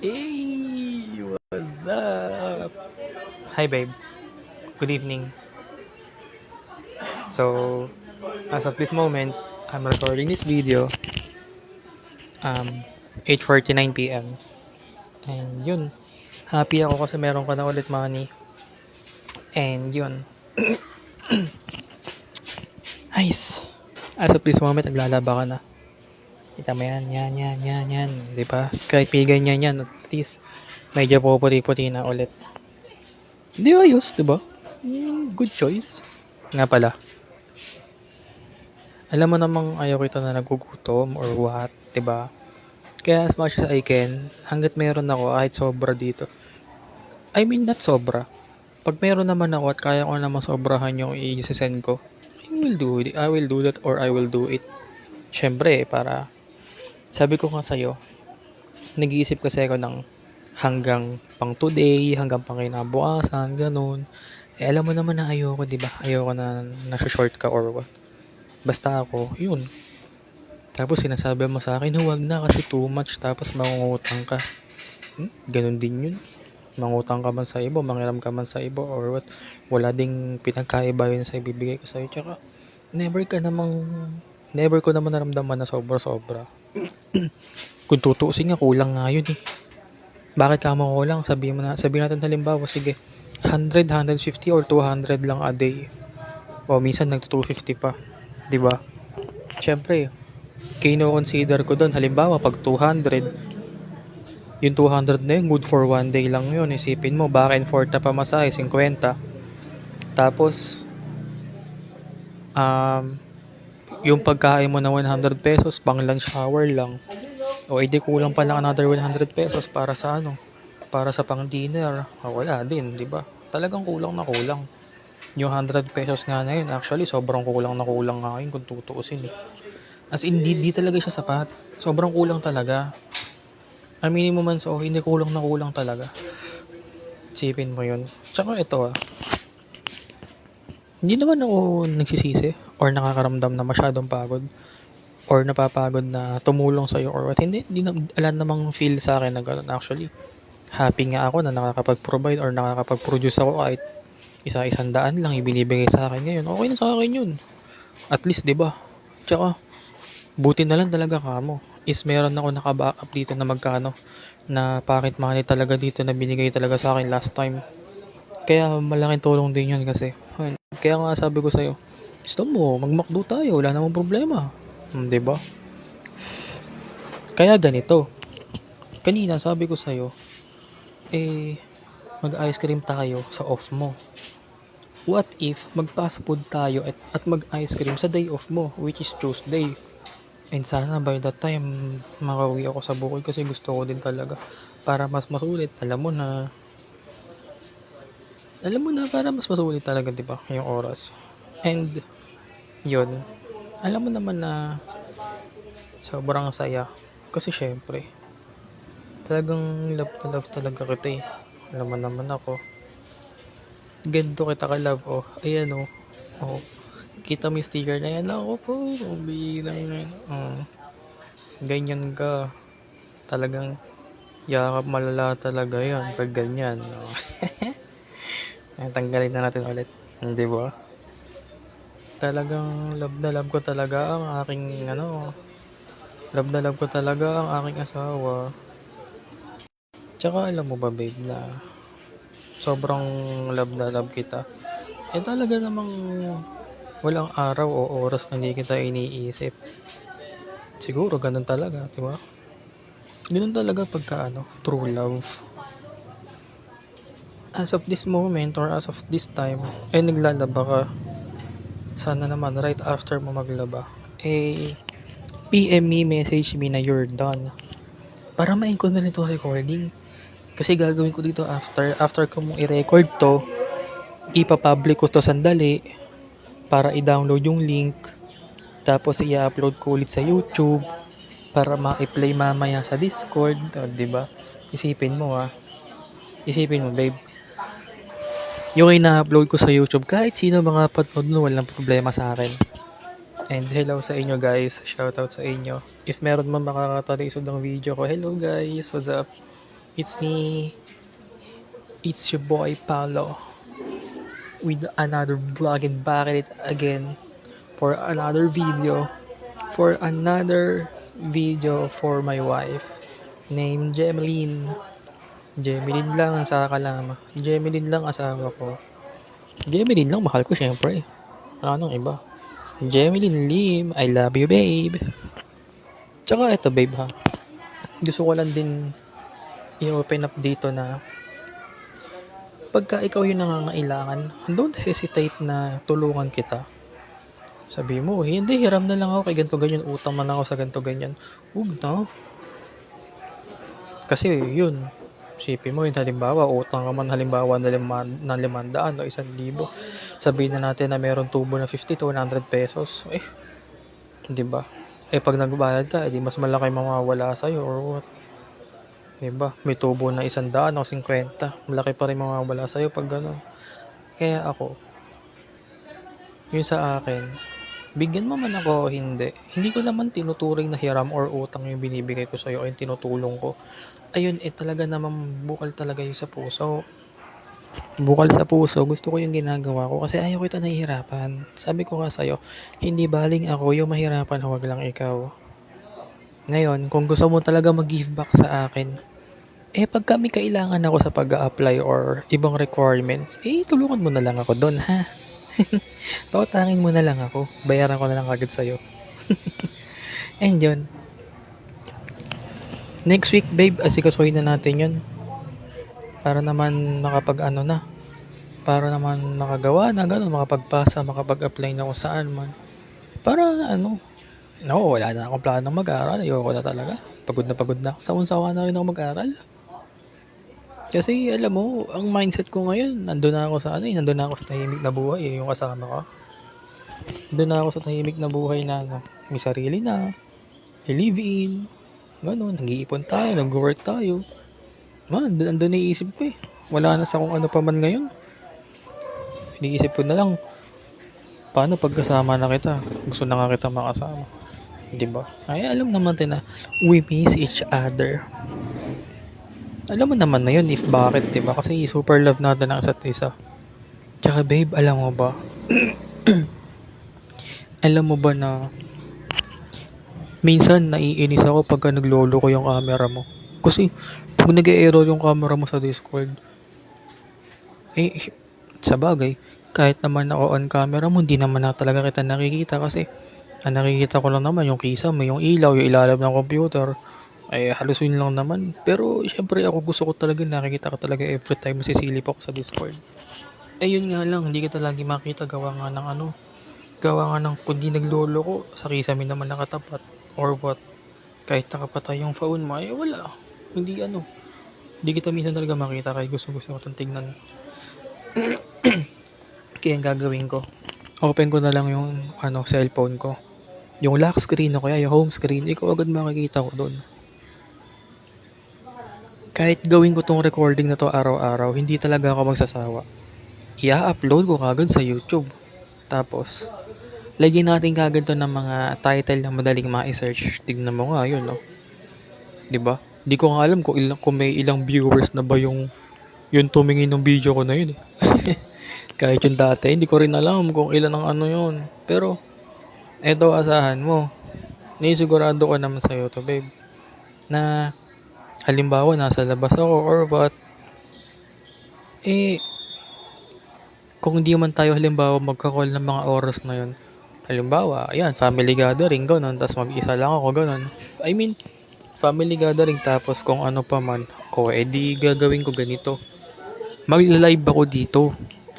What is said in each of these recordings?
Hey, what's up? Hi, babe. Good evening. So, as of this moment, I'm recording this video 8:49 p.m. And yun, happy ako kasi meron ka na ulit money. And yun, nice. As of this moment, naglalaba ka na. Kita mo yan. Di ba? Kahit may ganyan yan, at least medyo puputi-puti na ulit. Di ayos, di ba? Good choice. Nga pala, alam mo namang ayaw kita na nagugutom or what, 'di ba? Kaya as much as I can, hangga't meron ako kahit sobra dito. I mean not sobra. Pag meron naman ako at kaya ko namang sobrahan yung i-send ko, I will do that or I will do it. Siyempre, para sabi ko nga sa'yo, nag-iisip kasi ako ng hanggang pang today, hanggang pang kinabukasan, ganun. Eh, alam mo naman na ayoko, di ba? Ayoko na nasa-short ka or what. Basta ako, yun, tapos sinasabi mo sa akin, huwag na kasi too much tapos mangungutang ka. Ganun din yun. Mangutang ka man sa iba, manghiram ka man sa iba or what. Wala ding pinagkaiba yun sa ibibigay ko sa'yo. Tsaka, never ka namang, never ko naman naramdaman na sobra-sobra. Kung tutuusin nga, kulang nga yun eh. Bakit ka mo kulang? Sabihin natin halimbawa, sige, 100, 150 or 200 lang a day. O minsan nag-250 pa. 'Di ba? Siyempre, kino-consider ko doon halimbawa pag 200, yung 200 na yun good for one day lang yun. Isipin mo back and forth na pamasahe 50. Tapos um, yung pagkain mo na 100 pesos pang lunch hour lang. O edi kulang pa lang another 100 pesos para sa ano? Para sa pang dinner. Wala din, 'di ba? Talagang kulang na kulang. Yung 100 pesos nga na yun, actually sobrang kulang na kulang nga yun kung tutuusin eh. As in, di talaga siya sapat. Sobrang kulang talaga. Aminin mo man so, hindi kulang na kulang talaga. Isipin mo yun. Tsaka ito hindi naman ako nagsisisi or nakakaramdam na masyadong pagod or napapagod na tumulong sa'yo or what. Hindi na, wala namang feel sa akin na gano'n. Actually, happy nga ako na nakakapag-provide or nakakapag-produce ako kahit isa-isang daan lang ibinibigay sa akin ngayon. Okay na sa akin yun. At least, di ba? Tsaka, buti na lang talaga kamo. Is meron ako naka-backup dito na magkano na pocket money talaga dito na binigay talaga sa akin last time. Kaya malaking tulong din yun kasi. Kaya nga sabi ko sa'yo, gusto mo, mag-McDo tayo, wala namang problema. 'Di ba? Kaya ganito, kanina sabi ko sa'yo, eh, mag-ice cream tayo sa off mo. What if mag-fast food tayo at mag-ice cream sa day off mo, which is Tuesday? And sana by that time, makauwi ako sa bukid kasi gusto ko din talaga. Para mas masulit, para mas masulit talaga, di ba, yung oras. And, yun, alam mo naman na sobrang saya. Kasi syempre, talagang love na love talaga kita eh. Alam mo naman ako. Ganito kita ka love oh. Ayan oh. Oh. Kita mo yung sticker na yan. Ako po. Bilang yan. Ganyan ka. Talagang yakap malala talaga yan. Pag ganyan. Oh. Tanggalin na natin ulit. Di ba? Talagang love na love ko talaga ang aking love na love ko talaga ang aking asawa. Tsaka alam mo ba babe na sobrang love na love kita. Eh talaga namang walang araw o oras na hindi kita iniisip. Siguro ganun talaga, di ba? Ganun talaga pagka true love. As of this moment or as of this time, eh naglalaba ka. Sana naman right after mo maglaba, eh PM me, message me na you're done. Para ma-end ko na nito recording. Kasi gagawin ko dito after ko mong i-record to, ipapublic ko to sandali para i-download yung link. Tapos i-upload ko ulit sa YouTube para ma-play mamaya sa Discord, 'di ba? Isipin mo Isipin mo, babe. Yung ina-upload ko sa YouTube, kahit sino mga panood nun, walang problema sa akin. And hello sa inyo guys, shoutout sa inyo. If meron man makakatarisod ng video ko, hello guys, what's up? It's me, it's your boy Paolo with another vlog and back at it again for another video, for my wife named Jemeline. Jemeline lang ang saka kalama. Jemeline lang asawa ko. Jemeline lang mahal ko syempre. Wala nang iba. Jemeline Lim, I love you babe. Tsaka ito babe ha. Gusto ko lang din i-open up dito na pagka ikaw yung nangangailangan, don't hesitate na tulungan kita. Sabi mo, hindi, hiram na lang ako kay ganito ganyan, utang man ako sa ganito ganyan. Huwag na. Kasi yun, sipin mo yun, halimbawa, utang ka man halimbawa na 500 o 1,000. Sabihin na natin na meron tubo na 50 to 100 pesos. Di ba? Pag nagbayad ka, di mas malaki mawawala sa'yo or what? Di ba? May tubo na 100 o 50. Malaki pa rin mawawala sa'yo pag gano'n. Kaya ako, yun sa akin, bigyan mo man ako o hindi, hindi ko naman tinuturing na hiram or utang yung binibigay ko sa'yo o yung tinutulong ko. Ayun, talaga naman bukal talaga yung sa puso. Bukal sa puso, gusto ko yung ginagawa ko kasi ayaw kita nahihirapan. Sabi ko nga sa'yo, hindi baling ako yung mahirapan, huwag lang ikaw. Ngayon, kung gusto mo talaga mag-give back sa akin, pag kami kailangan ako sa pag-a-apply or ibang requirements, tulungan mo na lang ako doon, ha? Pautangin mo na lang ako. Bayaran ko na lang agad sa'yo. And yun. Next week, babe, asikasuhin na natin yun. Para naman makapag-ano na. Para naman makagawa na, gano'n, makapagpasa, makapag-apply na kung saan man. Para ano, no, wala na akong planong mag-aral. Ayoko na talaga. Pagod na ako. Sawan-sawa na rin ako mag-aral. Kasi alam mo, ang mindset ko ngayon, nandun na ako sa tahimik na buhay, yung kasama ko. Nandun na ako sa tahimik na buhay na may sarili na, may live-in, gano'n, nag-iipon tayo, nag-work tayo. Man, nandun na iisip ko eh. Wala na sa kung ano pa man ngayon. Iniisip ko na lang, paano pagkasama na kita? Gusto na nga kita makasama. Diba? Ay, alam naman din na we miss each other. Alam mo naman na yun if bakit, diba? Kasi super love natin ang isa't isa. Tsaka babe, alam mo ba? Alam mo ba na minsan naiinis ako pagka naglolo ko yung camera mo. Kasi pag nag-error yung camera mo sa Discord, sa bagay, kahit naman ako on camera mo, hindi naman na talaga kita nakikita kasi ang nakikita ko lang naman yung kisame, yung ilaw, yung ilalim ng computer. Halos yun lang naman. Pero syempre ako gusto ko talaga nakikita ka talaga every time masisilip ako sa Discord. Yun nga lang, hindi kita lagi makita gawa nga ng kundi naglolo ko, sa kisame naman nakatapat or what. Kahit nakapatay yung phone mo, wala. Hindi kita minsan talaga makita kahit gusto ko itong tignan. Kaya ang gagawin ko, open ko na lang yung cellphone ko. Yung lock screen o kaya yung home screen, ikaw agad makikita ko doon. Kahit gawin ko tong recording na to araw-araw, hindi talaga ako magsasawa. I-upload ko kagad sa YouTube. Tapos, lagyan natin kagad to ng mga title na madaling ma-search. Tignan mo nga yun, no? Diba? Di ko nga alam kung may ilang viewers na ba yung tumingin ng video ko na yun. Kahit yung dati, hindi ko rin alam kung ilan ang yun. Pero, eto asahan mo. Naisigurado ko naman sa'yo to, babe. Na, halimbawa, nasa labas ako or what. Kung hindi man tayo halimbawa magka-call ng mga oras na yun. Halimbawa, ayan, family gathering, gano'n. Tapos mag-isa lang ako, gano'n. Family gathering tapos kung ano pa man. Di gagawin ko ganito. Mag-live ako dito.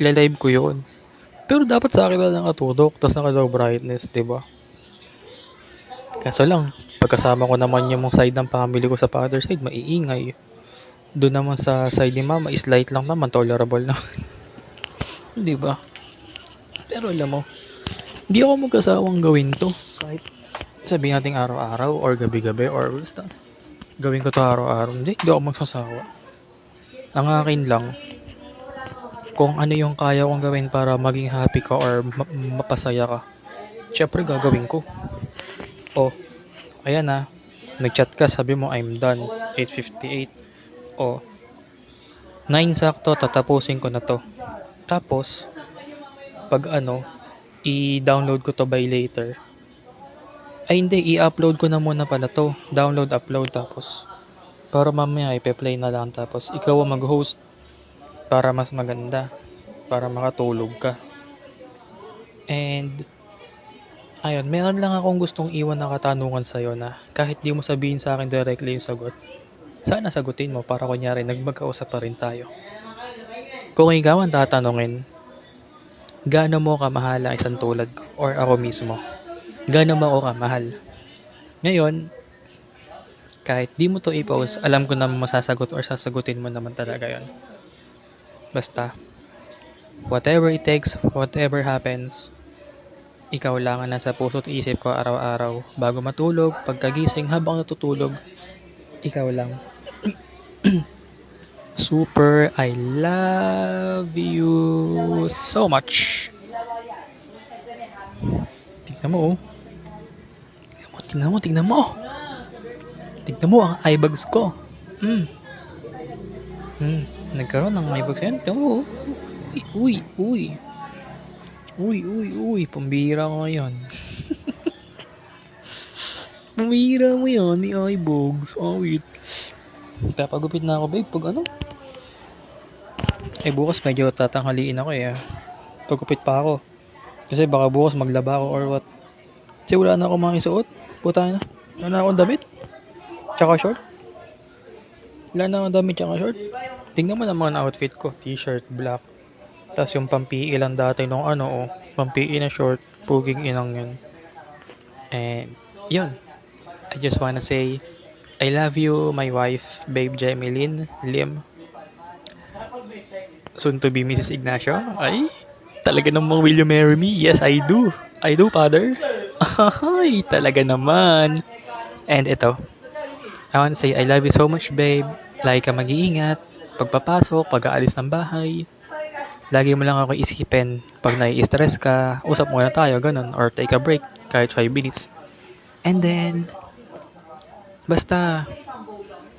I-live ko yun. Pero dapat sa akin na nakatutok, tapos naka-low brightness, diba? Kaso lang, pagkasama ko naman yung side ng family ko sa father side, maiingay. Doon naman sa side ni mama, is light lang naman, tolerable na. Diba? Pero alam mo, hindi ako magkasawang gawin to. Kahit sabihin natin araw-araw or gabi-gabi or basta gawin ko to araw-araw. Hindi ako magsasawa. Ang akin lang, kung ano yung kaya kong gawin para maging happy ka or mapasaya ka, syempre gagawin ko. Ayan nag-chat ka, sabi mo I'm done, 8:58. O, 9 sakto tatapusin ko na 'to. Tapos 'pag ano, i-download ko 'to by later. Ay hindi, i-upload ko na muna pala 'to. Download, upload tapos para mamaya ipe-play na lang tapos ikaw ang mag-host para mas maganda, para makatulog ka. And ayun, meron lang akong gustong iwan na katanungan sa'yo na kahit di mo sabihin sa akin directly yung sagot, sana sagutin mo para kunyari magkausap pa rin tayo. Kung ikaw ang tatanungin, gaano mo kamahal ang isang tulad ko or ako mismo? Gaano mo ako kamahal? Ngayon, kahit di mo to i-post, alam ko na masasagot or sasagutin mo naman talaga yon. Basta, whatever it takes, whatever happens, ikaw lang ang nasa puso't isip ko araw-araw. Bago matulog, pagkagising, habang natutulog, ikaw lang. Super, I love you so much. Tignan mo, oh. Tignan mo, tignan mo. Tignan mo ang eye bags ko. Nagkaroon ng eye bags yan. Tignan mo, oh. Uy, uy. Uy. Pambira ko ngayon. Pambira mo yan, may eye bags. Oh, wait. Papagupit na ako, babe. Pag ano? Bukas medyo tatanghaliin ako eh. Pagupit pa ako. Kasi baka bukas maglaba ako or what. Kasi wala na akong mga isuot. Puta na. Wala na akong damit. Tsaka short. Wala na akong damit tsaka short. Tingnan mo naman ang outfit ko. T-shirt, black. Tapos yung pampiil lang dati nung ano, oh. Pampiil na short. Puging inang yun. And, yun. I just wanna say, I love you, my wife, babe Jemeline Lim. Soon to be Mrs. Ignacio. Ay, talaga namang will you marry me? Yes, I do. I do, father. Ay, talaga naman. And ito, I want to say I love you so much, babe. Lagi ka mag-iingat. Pagpapasok, pag-aalis ng bahay. Lagi mo lang ako isipin. Pag nai-stress ka, usap muna tayo, ganun. Or take a break, kahit 5 minutes. And then, basta,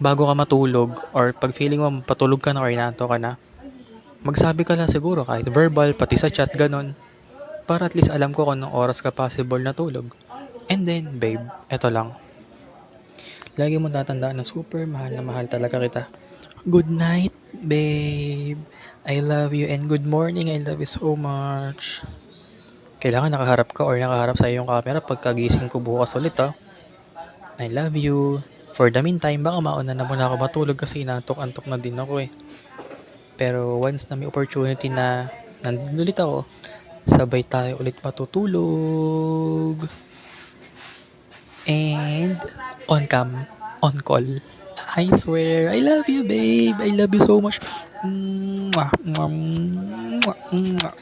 bago ka matulog, or pag feeling mo patulog ka na or inaanto ka na, magsabi ka lang siguro kahit verbal, pati sa chat, ganun. Para at least alam ko kung anong oras ka possible na tulog. And then, babe, eto lang. Lagi mo tatandaan na super mahal na mahal talaga kita. Good night, babe. I love you and good morning. I love you so much. Kailangan nakaharap ka or nakaharap sa iyong camera pagkagising ko bukas ulit, ah. I love you. For the meantime, baka mauna na muna ako matulog kasi inaantok-antok na din ako eh. Pero once na may opportunity na nandun ulit ako, sabay tayo ulit matutulog. And on cam, on call. I swear, I love you, babe. I love you so much. Mwah, mwah, mwah, mwah.